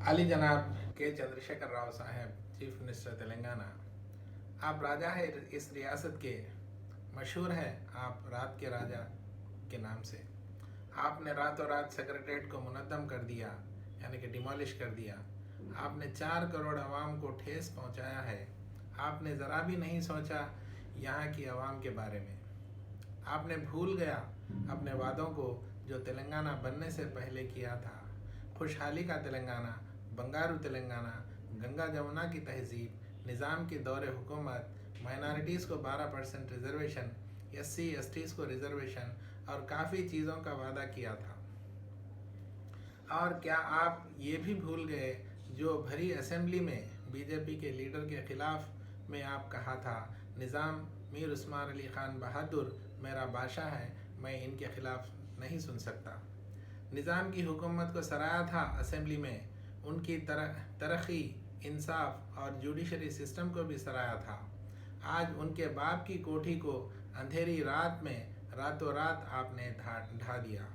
आली जनाब के चंद्रशेखर राव साहब, चीफ मिनिस्टर तेलंगाना। आप राजा है इस रियासत के, मशहूर है आप रात के राजा के नाम से। आपने रातों रात सेक्रेटरीट को मुनद्दम कर दिया, यानी कि डिमोलिश कर दिया। आपने 4 करोड़ आवाम को ठेस पहुंचाया है। आपने ज़रा भी नहीं सोचा यहाँ की आवाम के बारे में। आपने भूल गया अपने वादों को जो तेलंगाना बनने से पहले किया था। खुशहाली का तेलंगाना, बंगारू तेलंगाना, गंगा जमुना की तहजीब, निज़ाम की दौरे हुकूमत, माइनॉरिटीज़ को 12% रिजर्वेशन, SC STs को रिजर्वेशन और काफ़ी चीज़ों का वादा किया था। और क्या आप ये भी भूल गए जो भरी असेंबली में बीजेपी के लीडर के खिलाफ में आप कहा था, निज़ाम मीर उस्मान अली ख़ान बहादुर मेरा बादशाह है, मैं इनके खिलाफ नहीं सुन सकता। निज़ाम की हुकूमत को सराहा था असेंबली में, उनकी तरक्की, इंसाफ और जुडिशरी सिस्टम को भी सराहा था। आज उनके बाप की कोठी को अंधेरी रात में रातों रात आपने ढा दिया।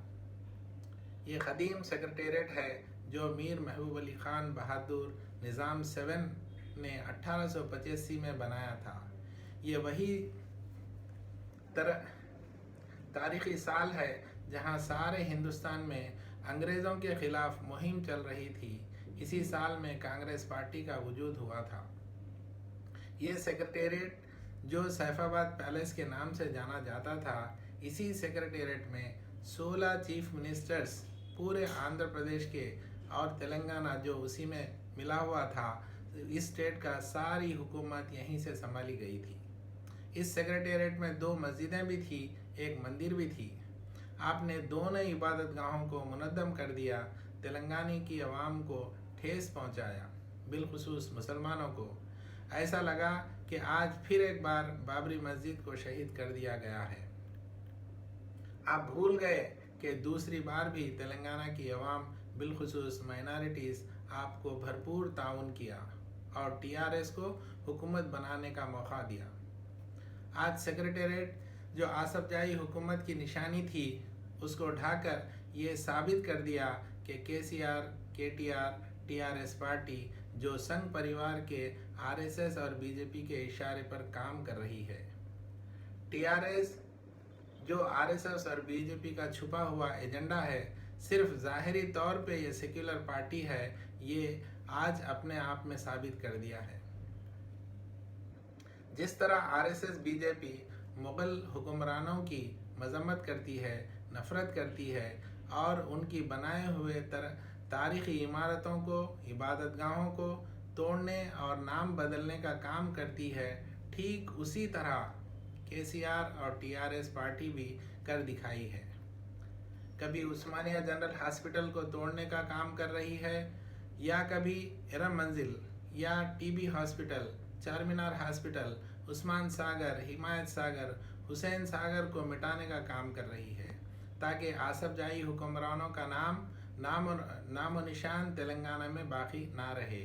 ये क़दीम सेक्रेटेरिएट है जो मीर महबूब अली ख़ान बहादुर निज़ाम 7 ने 1885 में बनाया था। ये वही तारीख़ी साल है जहां सारे हिंदुस्तान में अंग्रेज़ों के ख़िलाफ़ मुहिम चल रही थी। इसी साल में कांग्रेस पार्टी का वजूद हुआ था। ये सेक्रेटेरिएट जो सैफाबाद पैलेस के नाम से जाना जाता था, इसी सेक्रेटेरिएट में 16 चीफ मिनिस्टर्स पूरे आंध्र प्रदेश के और तेलंगाना जो उसी में मिला हुआ था, इस स्टेट का सारी हुकूमत यहीं से संभाली गई थी। इस सेक्रेटेरिएट में 2 मस्जिदें भी थी, एक मंदिर भी थी। आपने दोनों इबादत गाहों को मुनद्दम कर दिया, तेलंगाना की आवाम को ठेस पहुंचाया, बिलखुसूस मुसलमानों को। ऐसा लगा कि आज फिर एक बार बाबरी मस्जिद को शहीद कर दिया गया है। आप भूल गए कि दूसरी बार भी तेलंगाना की आवाम, बिलखुसूस माइनॉरिटीज़, आपको भरपूर ताउन किया और TRS को हुकूमत बनाने का मौका दिया। आज सेक्रेटेरिएट जो आसफजाई हुकूमत की निशानी थी, उसको ढाकर ये साबित कर दिया कि KCR, KTR, TRS पार्टी जो संघ परिवार के RSS और BJP के इशारे पर काम कर रही है। TRS जो RSS और BJP का छुपा हुआ एजेंडा है, सिर्फ ज़ाहिरी तौर पे ये सेक्युलर पार्टी है, ये आज अपने आप में साबित कर दिया है। जिस तरह RSS BJP मुग़ल हुक्मरानों की मजम्मत करती है, नफ़रत करती है और उनकी बनाए हुए तारीख़ी इमारतों को, इबादतगाहों को तोड़ने और नाम बदलने का काम करती है, ठीक उसी तरह KCR और TRS पार्टी भी कर दिखाई है। कभी उस्मानिया जनरल हॉस्पिटल को तोड़ने का काम कर रही है, या कभी इरम मंजिल या TB hospital, Charminar hospital, Osman Sagar, Himayat Sagar, Hussain Sagar को मिटाने का काम कर रही है, ताकि आसफजाई हुक्मरानों का नाम और निशान तेलंगाना में बाकी ना रहे।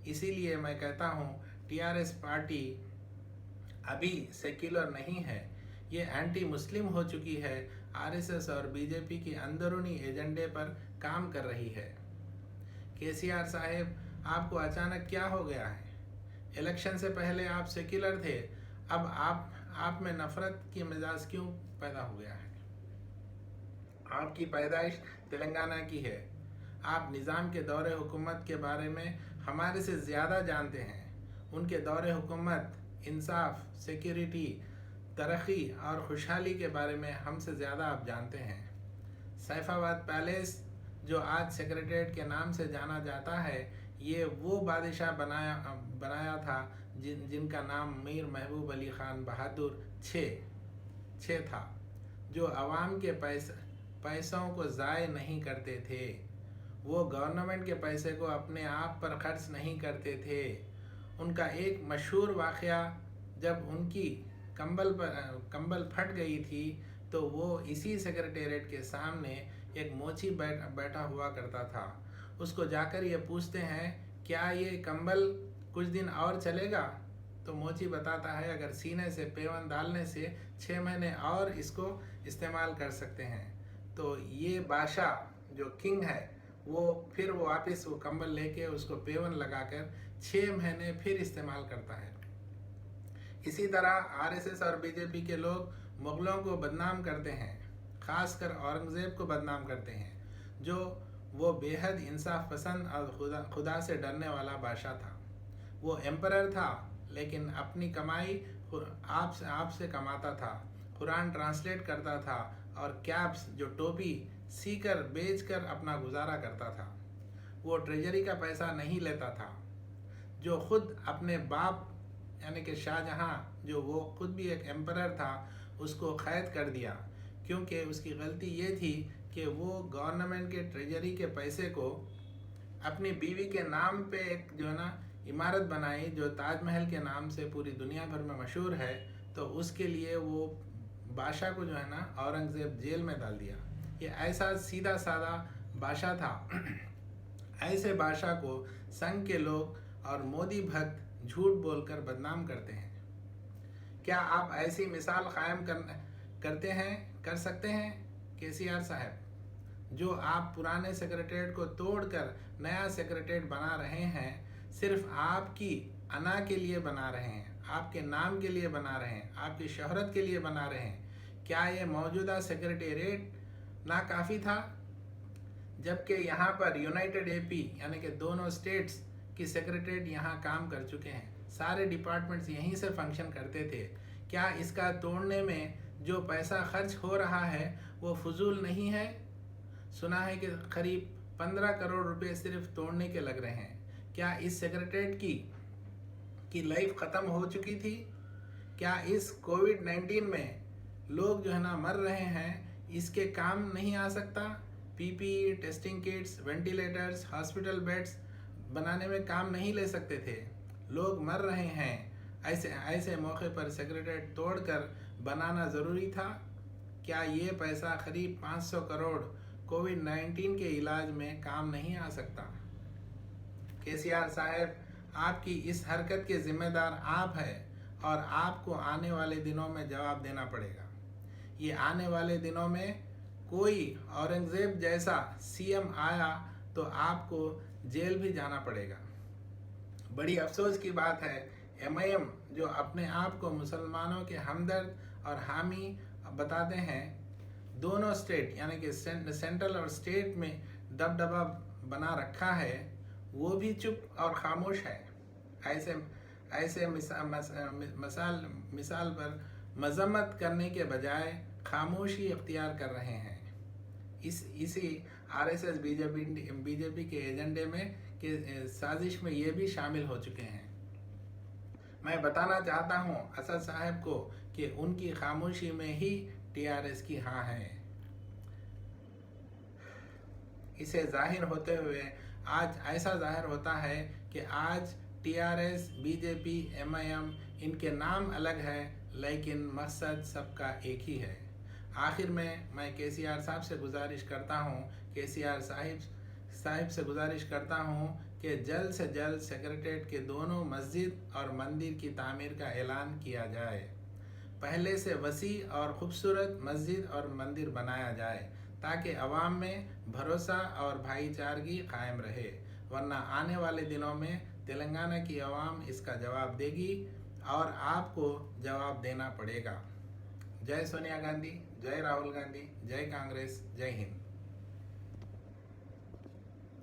इसीलिए मैं कहता हूँ TRS पार्टी अभी सेक्युलर नहीं है, ये एंटी मुस्लिम हो चुकी है, RSS और BJP की अंदरूनी एजेंडे पर काम कर रही है। KCR साहेब, आपको अचानक क्या हो गया है? इलेक्शन से पहले आप सेक्युलर थे, अब आप में नफरत की मिजाज क्यों पैदा हो गया है? आपकी पैदाइश तेलंगाना की है। आप निज़ाम के दौरे हुकूमत के बारे में हमारे से ज़्यादा जानते हैं। उनके दौरे हुकूमत, इंसाफ, सिक्योरिटी, तरक्की और खुशहाली के बारे में हमसे ज़्यादा आप जानते हैं। सैफाबाद पैलेस जो आज सेक्रेटेरिएट के नाम से जाना जाता है, ये वो बादशाह बनाया था जिनका नाम मीर महबूब अली ख़ान बहादुर 6 था, जो आवाम के पैसों को ज़ाय नहीं करते थे। वो गवर्नमेंट के पैसे को अपने आप पर खर्च नहीं करते थे। उनका एक मशहूर वाक़या, जब उनकी कंबल फट गई थी, तो वो इसी सेक्रेटेरिएट के सामने एक मोची बैठा हुआ करता था। उसको जाकर ये पूछते हैं, क्या ये कंबल कुछ दिन और चलेगा? तो मोची बताता है, अगर सीने से पेवन डालने से 6 महीने और इसको इस्तेमाल कर सकते हैं। तो ये बादशाह जो किंग है, फिर वो वापस वो कंबल लेके उसको पेवन लगाकर 6 महीने फिर इस्तेमाल करता है। इसी तरह आरएसएस और बीजेपी के लोग मुगलों को बदनाम करते हैं, खासकर औरंगज़ेब को बदनाम करते हैं, जो वो बेहद इंसाफ पसंद और खुदा से डरने वाला बादशाह था। वो एम्परर था, लेकिन अपनी कमाई आप से कमाता था, कुरान ट्रांसलेट करता था और कैप्स जो टोपी सीकर बेचकर अपना गुजारा करता था। वो ट्रेजरी का पैसा नहीं लेता था, जो खुद अपने बाप यानी कि शाहजहां, जो वो खुद भी एक एम्परर था, उसको कैद कर दिया, क्योंकि उसकी गलती ये थी कि वो गवर्नमेंट के ट्रेजरी के पैसे को अपनी बीवी के नाम पे एक जो है ना इमारत बनाई, जो ताजमहल के नाम से पूरी दुनिया भर में मशहूर है। तो उसके लिए वो बादशाह को जो है ना औरंगज़ेब जेल में डाल दिया। ये ऐसा सीधा साधा बादशाह था। ऐसे बादशाह को संघ के लोग और मोदी भक्त झूठ बोलकर बदनाम करते हैं। क्या आप ऐसी मिसाल कायम कर सकते हैं केसीआर साहब, जो आप पुराने सेक्रेटेरिएट को तोड़कर नया सेक्रेटेरिएट बना रहे हैं, सिर्फ आपकी अना के लिए बना रहे हैं, आपके नाम के लिए बना रहे हैं, आपकी शोहरत के लिए बना रहे हैं? क्या ये मौजूदा सेक्रेटेरिएट नाकाफ़ी था? जबकि यहाँ पर यूनाइटेड एपी यानी कि दोनों स्टेट्स की सेक्रेटेरिएट यहाँ काम कर चुके हैं, सारे डिपार्टमेंट्स यहीं से फंक्शन करते थे। क्या इसका तोड़ने में जो पैसा खर्च हो रहा है वो फजूल नहीं है? सुना है कि करीब 15 करोड़ रुपए सिर्फ तोड़ने के लग रहे हैं। क्या इस सेक्रेटेरिएट की लाइफ ख़त्म हो चुकी थी? क्या इस कोविड-19 में लोग जो है ना मर रहे हैं, इसके काम नहीं आ सकता? PPE, testing kits, ventilators, hospital beds बनाने में काम नहीं ले सकते थे? लोग मर रहे हैं, ऐसे मौके पर सेक्रेटेरिएट तोड़कर बनाना ज़रूरी था? क्या ये पैसा करीब 500 करोड़ कोविड-19 के इलाज में काम नहीं आ सकता? केसीआर साहब, आपकी इस हरकत के जिम्मेदार आप हैं और आपको आने वाले दिनों में जवाब देना पड़ेगा। ये आने वाले दिनों में कोई औरंगज़ेब जैसा सीएम आया तो आपको जेल भी जाना पड़ेगा। बड़ी अफसोस की बात है, एमआईएम जो अपने आप को मुसलमानों के हमदर्द और हामी बताते हैं, दोनों स्टेट यानी कि सेंट्रल और स्टेट में दबदबा बना रखा है, वो भी चुप और खामोश है। ऐसे मिसाल पर मजम्मत करने के बजाय खामोशी इख्तियार कर रहे हैं। इसी आरएसएस बीजेपी के एजेंडे में के साजिश में ये भी शामिल हो चुके हैं। मैं बताना चाहता हूँ असद साहब को कि उनकी खामोशी में ही टीआरएस की हाँ है। इसे जाहिर होते हुए आज ऐसा जाहिर होता है कि आज टीआरएस, बीजेपी, एमआईएम इनके नाम अलग है, लेकिन मकसद सबका एक ही है। आखिर में मैं केसीआर साहब से गुजारिश करता हूँ, केसीआर साहिब से गुजारिश करता हूँ कि जल्द से जल्द सेक्रेटेरिएट के दोनों मस्जिद और मंदिर की तामीर का ऐलान किया जाए। पहले से वसी और ख़ूबसूरत मस्जिद और मंदिर बनाया जाए, ताकि अवाम में भरोसा और भाईचारगी कायम रहे, वरना आने वाले दिनों में तेलंगाना की अवाम इसका जवाब देगी और आपको जवाब देना पड़ेगा। जय सोनिया गांधी, जय राहुल गांधी, जय कांग्रेस, जय हिंद।